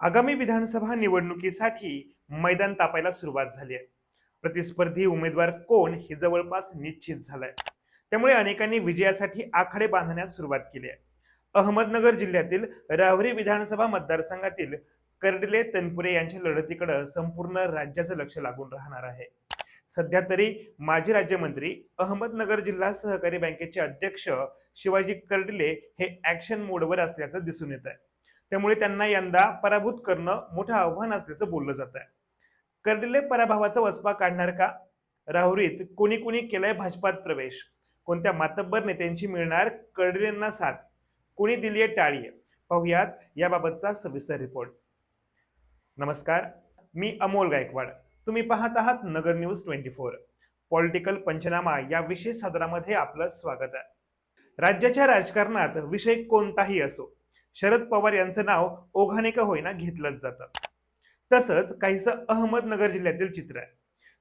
आगामी विधानसभा निवडणुकीसाठी मैदान तापायला सुरुवात झाली आहे। प्रतिस्पर्धी उमेदवार कोण हे जवळपास निश्चित झालंय। त्यामुळे अनेकांनी विजयासाठी आखाडे बांधण्यास सुरुवात केली आहे। अहमदनगर जिल्ह्यातील राहुरी विधानसभा मतदारसंघातील कर्डिले तनपुरे यांच्या लढतीकडे संपूर्ण राज्याचं लक्ष लागून राहणार आहे। सध्या तरी माजी राज्यमंत्री अहमदनगर जिल्हा सहकारी बँकेचे अध्यक्ष शिवाजी कर्डिले हे ऍक्शन मोडवर असल्याचं दिसून येत आहे। त्यामुळे त्यांना यंदा पराभूत करणं मोठं आव्हान असल्याचं बोललं जात आहे। कर्डिले पराभवाचा वचपा काढणार का? राहुरीत कोणी कोणी केलाय भाजपात प्रवेश? कोणत्या मातब्बर नेत्यांची मिळणार कर्डिलेंना साथ? कोणी दिलीये टाळी? पाहुयात याबाबतचा सविस्तर रिपोर्ट। नमस्कार, मी अमोल गायकवाड। तुम्ही पाहत आहात नगर न्यूज 24। पॉलिटिकल पंचनामा या विशेष सदरामध्ये आपलं स्वागत आहे। राज्याच्या राजकारणात विषय कोणताही असो, शरद पवार यांचं नाव ओघाने का होईना घेतलंच जातं। तसंच काहीसं अहमदनगर जिल्ह्यातील चित्र आहे।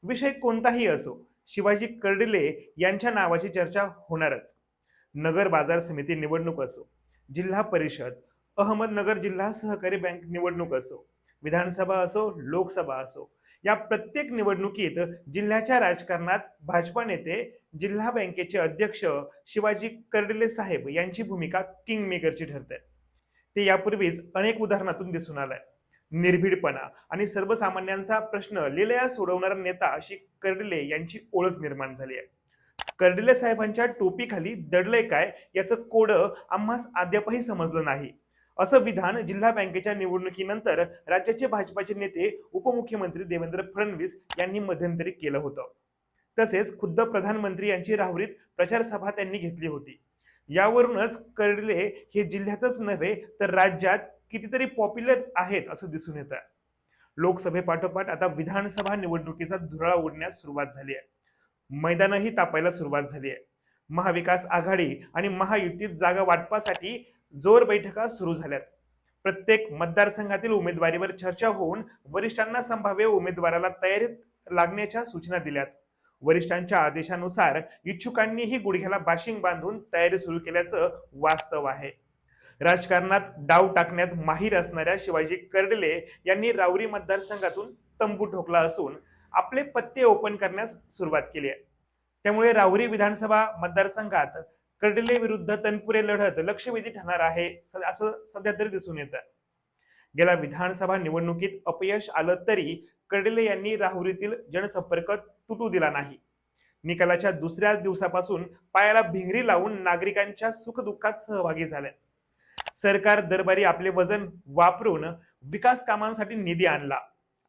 विषय कोणताही असो, शिवाजी कर्डिले यांच्या नावाची चर्चा होणारच। नगर बाजार समिती निवडणूक असो, जिल्हा परिषद, अहमदनगर जिल्हा सहकारी बँक निवडणूक असो, विधानसभा असो, लोकसभा असो, या प्रत्येक निवडणुकीत जिल्ह्याच्या राजकारणात भाजपा नेते, जिल्हा बँकेचे अध्यक्ष शिवाजी कर्डिले साहेब यांची भूमिका किंग मेकरची ठरते। ते यापूर्वीच अनेक उदाहरणातून दिसून आलाय। निर्भीडपणा आणि सर्वसामान्यांचा प्रश्न लिलया सोडवणारा नेता अशी कर्डिले यांची ओळख निर्माण झाली आहे। कर्डिले साहेबांच्या टोपीखाली दडलंय काय याचं कोड आम्हास अद्यापही समजलं नाही, असं विधान जिल्हा बँकेच्या निवडणुकीनंतर राज्याचे भाजपाचे नेते उपमुख्यमंत्री देवेंद्र फडणवीस यांनी मध्यंतरी केलं होतं। तसेच खुद्द प्रधानमंत्री यांची राहुरीत प्रचार सभा त्यांनी घेतली होती। यावरूनच कर्डिले हे जिल्ह्यातच नव्हे तर राज्यात कितीतरी पॉप्युलर आहेत असं दिसून येतं। लोकसभेपाठोपाठ आता विधानसभा निवडणुकीचा धुराळा उडण्यास सुरुवात झाली आहे। मैदानही तापायला सुरुवात झाली आहे। महाविकास आघाडी आणि महायुतीत जागा वाटपासाठी जोर बैठका सुरू झाल्यात। प्रत्येक मतदारसंघातील उमेदवारीवर चर्चा होऊन वरिष्ठांना संभाव्य उमेदवाराला तयारीत लागण्याच्या सूचना दिल्यात। वरिष्ठांच्या आदेशानुसार इच्छुकांनीही गुडघ्याला बाशिंग बांधून तयारी सुरू केल्याचं वास्तव आहे। राजकारणात डाव टाकण्यात माहीर असणाऱ्या शिवाजी कर्डिले यांनी राहुरी मतदारसंघातून तंबू ठोकला असून आपले पत्ते ओपन करण्यास सुरुवात केली आहे। त्यामुळे राहुरी विधानसभा मतदारसंघात कर्डिले विरुद्ध तनपुरे लढत लक्षवेधी ठरणार आहे असं सध्या तरी दिसून येतं। गेल्या विधानसभा निवडणुकीत अपयश आलं तरी कर्डिले यांनी राहुरीतील जनसंपर्क तुटू दिला नाही। निकालाच्या दुसऱ्या दिवसापासून पायाला भिंगरी लावून नागरिकांच्या सुखदुःखात सहभागी झाले। सरकार दरबारी आपले वजन वापरून विकास कामांसाठी निधी आणला।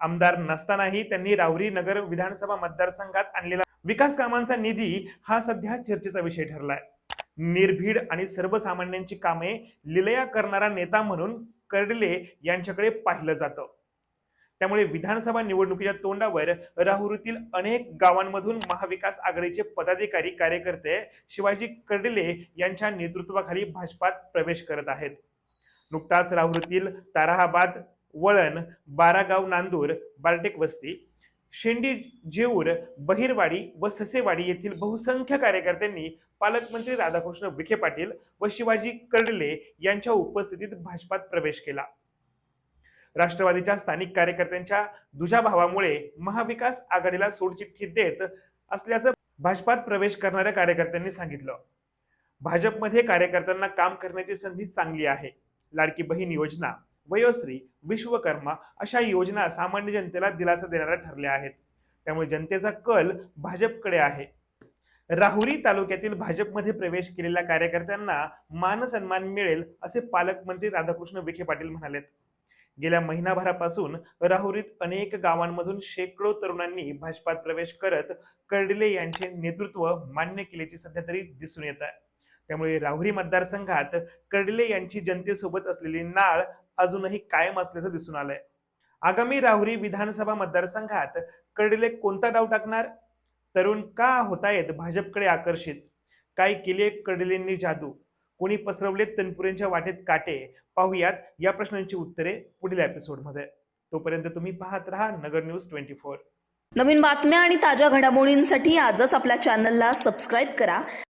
आमदार नसतानाही त्यांनी राहुरी नगर विधानसभा मतदारसंघात आणलेला विकास कामांचा निधी हा सध्या चर्चेचा विषय ठरलाय। निर्भीड आणि सर्वसामान्यांची कामे लिलया करणारा नेता म्हणून कर्डिले यांच्याकडे पाहिलं जातं। त्यामुळे विधानसभा निवडणुकीच्या तोंडावर राहुरीतील अनेक गावांमधून महाविकास आघाडीचे पदाधिकारी कार्यकर्ते शिवाजी कर्डिले यांच्या नेतृत्वाखाली भाजपात प्रवेश करत आहेत। नुकताच राहुरीतील ताराहाबाद, वळण, बारागाव, नांदूर, बारटेक वस्ती, शेंडी, जेऊर, बहिरवाडी व ससेवाडी येथील बहुसंख्य कार्यकर्त्यांनी पालकमंत्री राधाकृष्ण विखे पाटील व शिवाजी कर्डिले यांच्या उपस्थितीत भाजपात प्रवेश केला। राष्ट्रवादीच्या स्थानिक कार्यकर्त्यांच्या दुजाभावामुळे महाविकास आघाडीला सोडचिठ्ठी देत असल्याचं भाजपात प्रवेश करणाऱ्या कार्यकर्त्यांनी सांगितलं। भाजपमध्ये कार्यकर्त्यांना काम करण्याची संधी चांगली आहे। लाडकी बहीण योजना, वयोश्री, विश्वकर्मा अशा योजना सामान्य जनतेला दिलासा देणाऱ्या ठरल्या आहेत। त्यामुळे जनतेचा कल भाजपकडे आहे। राहुरी तालुक्यातील भाजपमध्ये प्रवेश केलेल्या कार्यकर्त्यांना मान सन्मान मिळेल असे पालकमंत्री राधाकृष्ण विखे पाटील म्हणालेत। गेल्या महिनाभरापासून राहुरीत अनेक गावांमधून शेकडो तरुणांनी भाजपात प्रवेश करत कर्डिले यांचे नेतृत्व मान्य केल्याची सध्या तरी दिसून येत आहे। त्यामुळे राहुरी मतदारसंघात कर्डिले यांची जनतेसोबत असलेली नाळ अजूनही कायम असल्याचं दिसून आलंय। आगामी राहुरी विधानसभा मतदारसंघात कर्डिले कोणता डाव टाकणार? तरुण का होतायत भाजपकडे आकर्षित? काय केले कर्डिलेंनी जादू? कोणी पसरवले तनपुरेंच्या वाटेत काटे? पाहुयात या प्रश्नांची उत्तरे पुढील एपिसोडमध्ये। तोपर्यंत तुम्ही पाहत राहा नगर न्यूज 24। नवीन बातम्या आणि ताज्या घडामोडींसाठी आजच आपल्या चॅनलला सबस्क्राईब करा